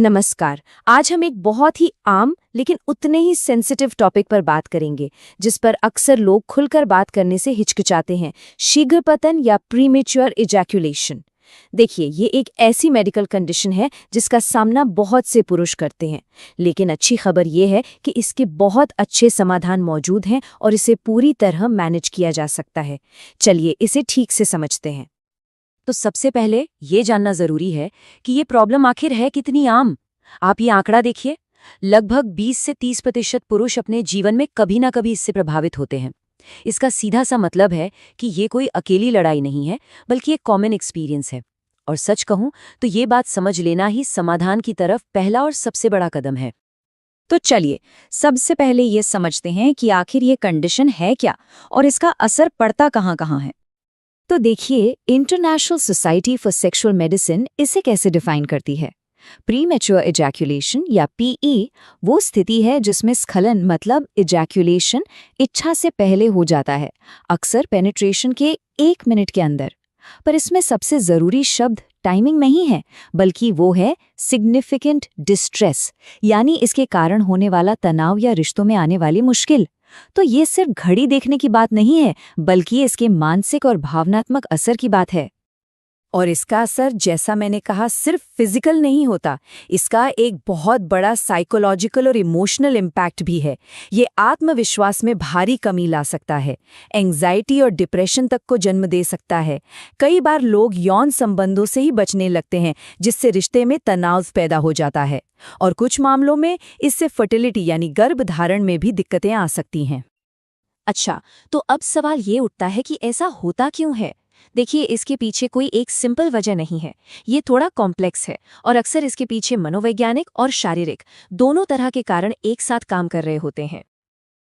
नमस्कार। आज हम एक बहुत ही आम लेकिन उतने ही सेंसिटिव टॉपिक पर बात करेंगे जिस पर अक्सर लोग खुलकर बात करने से हिचकिचाते हैं, शीघ्र पतन या प्रीमेच्योर इजैक्यूलेशन। देखिए, ये एक ऐसी मेडिकल कंडीशन है जिसका सामना बहुत से पुरुष करते हैं, लेकिन अच्छी खबर ये है कि इसके बहुत अच्छे समाधान मौजूद हैं और इसे पूरी तरह मैनेज किया जा सकता है। चलिए इसे ठीक से समझते हैं। तो सबसे पहले ये जानना जरूरी है कि ये प्रॉब्लम आखिर है कितनी आम। आप ये आंकड़ा देखिए, लगभग 20 से 30% पुरुष अपने जीवन में कभी ना कभी इससे प्रभावित होते हैं। इसका सीधा सा मतलब है कि ये कोई अकेली लड़ाई नहीं है, बल्कि एक कॉमन एक्सपीरियंस है। और सच कहूं तो ये बात समझ लेना ही समाधान की तरफ पहला और सबसे बड़ा कदम है। तो चलिए सबसे पहले ये समझते हैं कि आखिर ये कंडीशन है क्या और इसका असर पड़ता कहाँ-कहाँ है। तो देखिए, international society for sexual medicine इसे कैसे डिफाइन करती है। प्रीमेच्योर इजैक्यूलेशन या पीई वो स्थिति है जिसमें स्खलन मतलब इजैक्यूलेशन इच्छा से पहले हो जाता है, अक्सर पेनिट्रेशन के 1 मिनट के अंदर। पर इसमें सबसे जरूरी शब्द टाइमिंग नहीं है, बल्कि वो है सिग्निफिकेंट डिस्ट्रेस, यानी इसके कारण होने वाला तनाव या रिश्तों में आने वाली मुश्किल। तो ये सिर्फ घड़ी देखने की बात नहीं है, बल्कि इसके मानसिक और भावनात्मक असर की बात है। और इसका असर, जैसा मैंने कहा, सिर्फ फिजिकल नहीं होता, इसका एक बहुत बड़ा साइकोलॉजिकल और इमोशनल इम्पैक्ट भी है। ये आत्मविश्वास में भारी कमी ला सकता है, एंग्जाइटी और डिप्रेशन तक को जन्म दे सकता है। कई बार लोग यौन संबंधों से ही बचने लगते हैं, जिससे रिश्ते में तनाव पैदा हो जाता है। और कुछ मामलों में इससे फर्टिलिटी यानी गर्भधारण में भी दिक्कतें आ सकती हैं। अच्छा, तो अब सवाल ये उठता है कि ऐसा होता क्यों है। देखिए, इसके पीछे कोई एक सिंपल वजह नहीं है, ये थोड़ा कॉम्प्लेक्स है और अक्सर इसके पीछे मनोवैज्ञानिक और शारीरिक दोनों तरह के कारण एक साथ काम कर रहे होते हैं।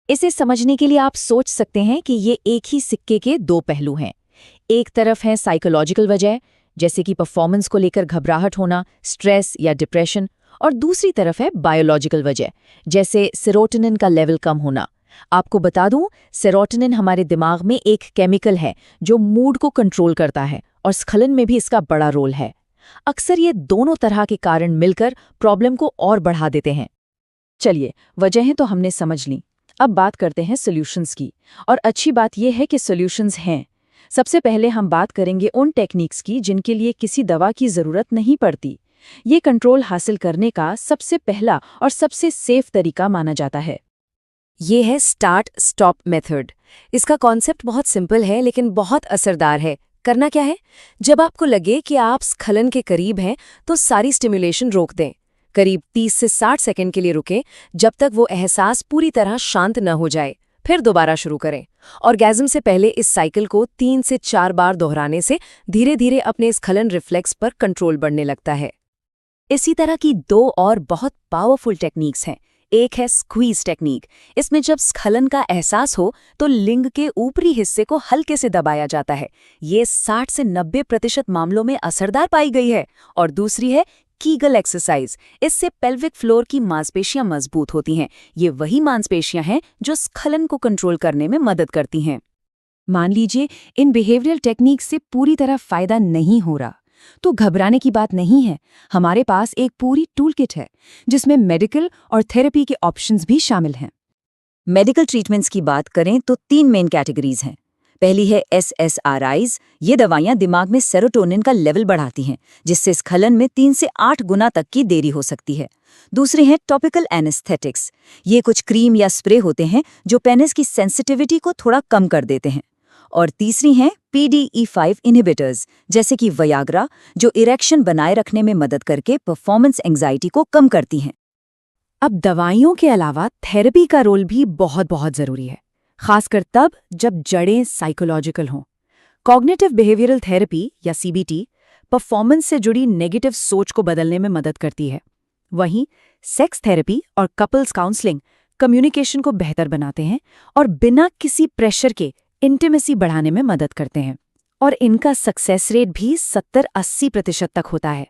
इसे समझने के लिए आप सोच सकते हैं कि ये एक ही सिक्के के दो पहलू हैं। एक तरफ है साइकोलॉजिकल वजह, जैसे कि परफॉर्मेंस को लेकर घबराहट होना, स्ट्रेस या डिप्रेशन, और दूसरी तरफ है बायोलॉजिकल वजह, जैसे सेरोटोनिन का लेवल कम होना। आपको बता दूं, सेरोटोनिन हमारे दिमाग में एक केमिकल है जो मूड को कंट्रोल करता है और स्खलन में भी इसका बड़ा रोल है। अक्सर ये दोनों तरह के कारण मिलकर प्रॉब्लम को और बढ़ा देते हैं। चलिए, वजहें तो हमने समझ ली, अब बात करते हैं सॉल्यूशंस की। और अच्छी बात यह है कि सॉल्यूशंस हैं। सबसे पहले हम बात करेंगे उन टेक्निक्स की जिनके लिए किसी दवा की जरूरत नहीं पड़ती। ये कंट्रोल हासिल करने का सबसे पहला और सबसे सेफ तरीका माना जाता है। ये है स्टार्ट स्टॉप मेथड। इसका कॉन्सेप्ट बहुत सिंपल है लेकिन बहुत असरदार है। करना क्या है, जब आपको लगे कि आप स्खलन के करीब हैं तो सारी स्टिमुलेशन रोक दें। करीब 30 से 60 सेकंड के लिए रुकें, जब तक वो एहसास पूरी तरह शांत न हो जाए। फिर दोबारा शुरू करें। ऑर्गेज़म से पहले इस साइकिल को 3 से 4 बार दोहराने से धीरे धीरे अपने स्खलन रिफ्लेक्स पर कंट्रोल बढ़ने लगता है। इसी तरह की 2 और बहुत पावरफुल टेक्निक्स हैं। एक है स्क्वीज टेक्निक। इसमें जब स्खलन का एहसास हो तो लिंग के ऊपरी हिस्से को हल्के से दबाया जाता है। ये 60 से 90% मामलों में असरदार पाई गई है। और दूसरी है कीगल एक्सरसाइज। इससे पेल्विक फ्लोर की मांसपेशियां मजबूत होती हैं। ये वही मांसपेशियां हैं जो स्खलन को कंट्रोल करने में मदद करती हैं। मान लीजिए इन बिहेवियरल टेक्निक से पूरी तरह फायदा नहीं हो रहा, तो घबराने की बात नहीं है। हमारे पास एक पूरी टूल किट है जिसमें मेडिकल और थेरेपी के ऑप्शंस भी शामिल हैं। मेडिकल ट्रीटमेंट्स की बात करें तो 3 मेन कैटेगरीज हैं। पहली है SSRIs। ये दवाइयां दिमाग में सेरोटोनिन का लेवल बढ़ाती हैं, जिससे स्खलन में 3 से 8 गुना तक की देरी हो सकती है। दूसरी है टॉपिकल एनेस्थेटिक्स। ये कुछ क्रीम या स्प्रे होते हैं जो पेनिस की सेंसिटिविटी को थोड़ा कम कर देते हैं। और तीसरी हैं PDE5 इनहिबिटर्स, जैसे कि वयाग्रा, जो इरेक्शन बनाए रखने में मदद करके परफॉर्मेंस एंग्जाइटी को कम करती हैं। अब दवाइयों के अलावा थेरेपी का रोल भी बहुत बहुत जरूरी है, खासकर तब जब जड़ें साइकोलॉजिकल हों। कॉग्निटिव बिहेवियरल थेरेपी या CBT परफॉर्मेंस से जुड़ी नेगेटिव सोच को बदलने में मदद करती है। वहीं सेक्स थेरेपी और कपल्स काउंसलिंग कम्युनिकेशन को बेहतर बनाते हैं और बिना किसी प्रेशर के इंटीमेसी बढ़ाने में मदद करते हैं। और इनका सक्सेस रेट भी 70-80% तक होता है।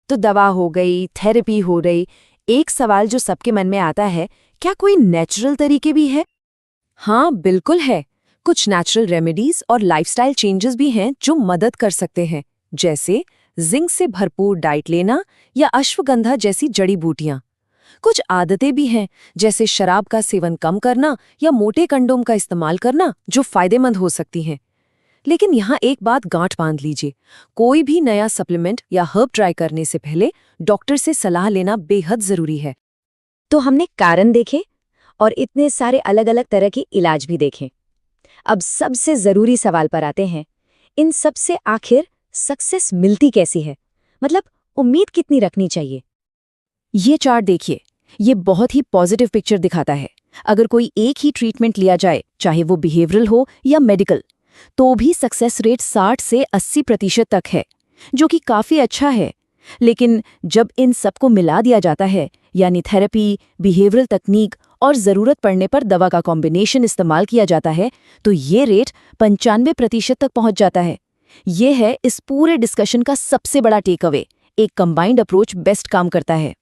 तो दवा हो गई, थेरेपी हो रही, एक सवाल जो सबके मन में आता है, क्या कोई नेचुरल तरीके भी है? हाँ, बिल्कुल है। कुछ नेचुरल रेमेडीज और लाइफस्टाइल चेंजेस भी हैं जो मदद कर सकते हैं, जैसे जिंक से भरपूर डाइट लेना या अश्वगंधा जैसी जड़ी बूटियां। कुछ आदतें भी हैं, जैसे शराब का सेवन कम करना या मोटे कंडोम का इस्तेमाल करना, जो फायदेमंद हो सकती हैं। लेकिन यहाँ एक बात गांठ बांध लीजिए, कोई भी नया सप्लीमेंट या हर्ब ट्राई करने से पहले डॉक्टर से सलाह लेना बेहद जरूरी है। तो हमने कारण देखे और इतने सारे अलग अलग तरह के इलाज भी देखे। अब सबसे जरूरी सवाल पर आते हैं, इन सब से आखिर सक्सेस मिलती कैसी है? मतलब उम्मीद कितनी रखनी चाहिए? ये चार्ट देखिए, ये बहुत ही पॉजिटिव पिक्चर दिखाता है। अगर कोई एक ही ट्रीटमेंट लिया जाए, चाहे वो बिहेवियरल हो या मेडिकल, तो भी सक्सेस रेट 60 से 80% तक है, जो कि काफी अच्छा है। लेकिन जब इन सबको मिला दिया जाता है, यानी थेरेपी, बिहेवियरल तकनीक और जरूरत पड़ने पर दवा का कॉम्बिनेशन इस्तेमाल किया जाता है, तो ये रेट 95% तक पहुंच जाता है। ये है इस पूरे डिस्कशन का सबसे बड़ा टेक अवे। एक कंबाइंड अप्रोच बेस्ट काम करता है।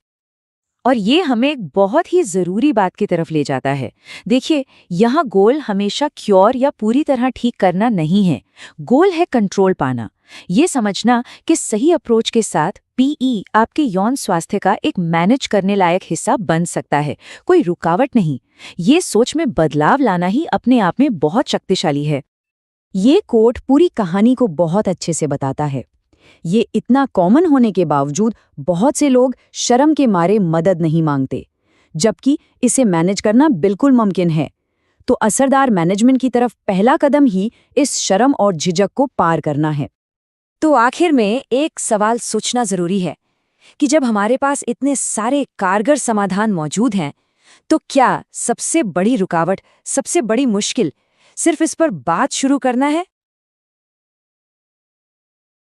और ये हमें एक बहुत ही जरूरी बात की तरफ ले जाता है। देखिए, यहाँ गोल हमेशा क्योर या पूरी तरह ठीक करना नहीं है। गोल है कंट्रोल पाना। ये समझना कि सही अप्रोच के साथ पीई आपके यौन स्वास्थ्य का एक मैनेज करने लायक हिस्सा बन सकता है, कोई रुकावट नहीं। ये सोच में बदलाव लाना ही अपने आप में बहुत शक्तिशाली है। ये कोट पूरी कहानी को बहुत अच्छे से बताता है। ये इतना कॉमन होने के बावजूद बहुत से लोग शर्म के मारे मदद नहीं मांगते, जबकि इसे मैनेज करना बिल्कुल मुमकिन है। तो असरदार मैनेजमेंट की तरफ पहला कदम ही इस शर्म और झिझक को पार करना है। तो आखिर में एक सवाल सोचना जरूरी है कि जब हमारे पास इतने सारे कारगर समाधान मौजूद हैं, तो क्या सबसे बड़ी रुकावट, सबसे बड़ी मुश्किल सिर्फ इस पर बात शुरू करना है,